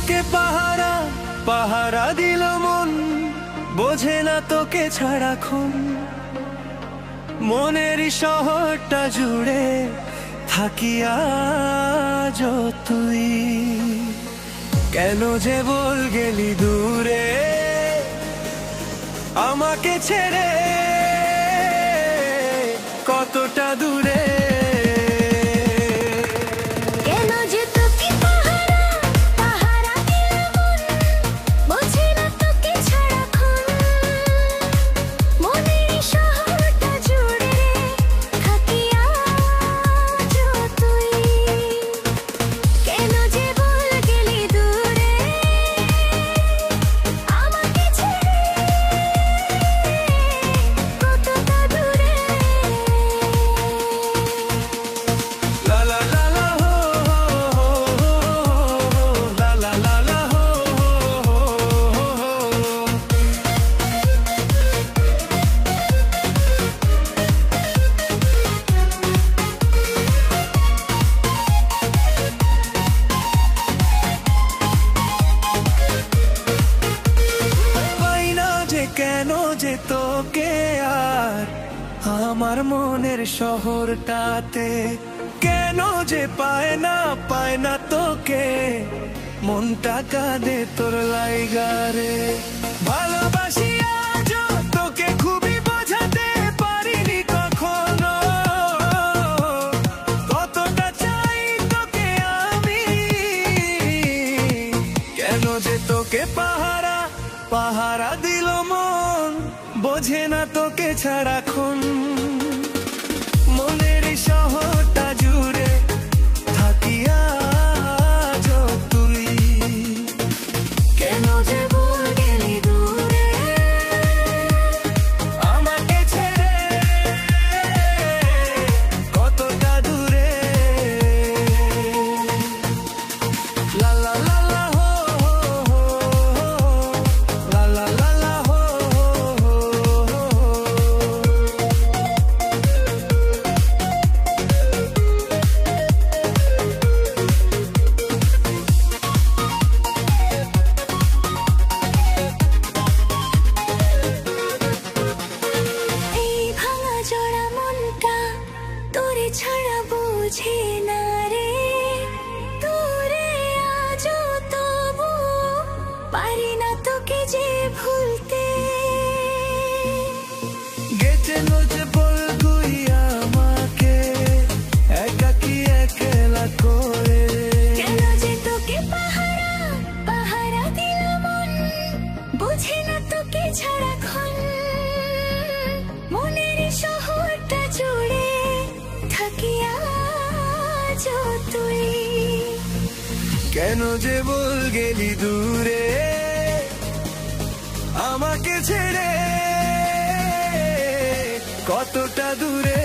তোকে পাহারা পাহারা দিল মন, বোঝে না তোকে ছাড়া খুন। মনেরই শহরটা জুড়ে থাকি আজ তুই। কেন যে বল গেলি দূরে আমাকে ছেড়ে, কতটা দূরে। কেন যে তোকে আর আমার মনের শহরটাতে, কেন যে পায় না তোকে, মনটা কাঁদে তোর লাইগারে। ভালোবাসি আজও তোকে খুবই বোঝাতে পারিনি কখনো, কতটা চাই তোকে আমি। কেন যে তোকে পাহারা পাহারা দিল মন, বোঝে না তোকে ছাড়া খুন। মনের শহরটা জুড়ে থাকি আজ তুই। কেন যে বল গেলি দূরে আমাকে ছেড়ে, কতটা দূরে। লা লা লা লা হো হো হো, লা লা লা লা হো হো হো। এই ভাঙা জোড়া মনটা তোরে ছাড়া বুঝে না রে, তোরে আজও তবু পারি না তোকে যে ভুলতে। গেছে যে বল তুই আমাকে একাকি একলা করে। কেন যে তোকে পাহারা পাহারা দিল মন, বোঝে না তোকে ছাড়া খুন। মনের শহরটা জুড়ে থাকি আজ তুই। কেন যে বল গেলি দূরে আমাকে ছেড়ে, কতটা দূরে।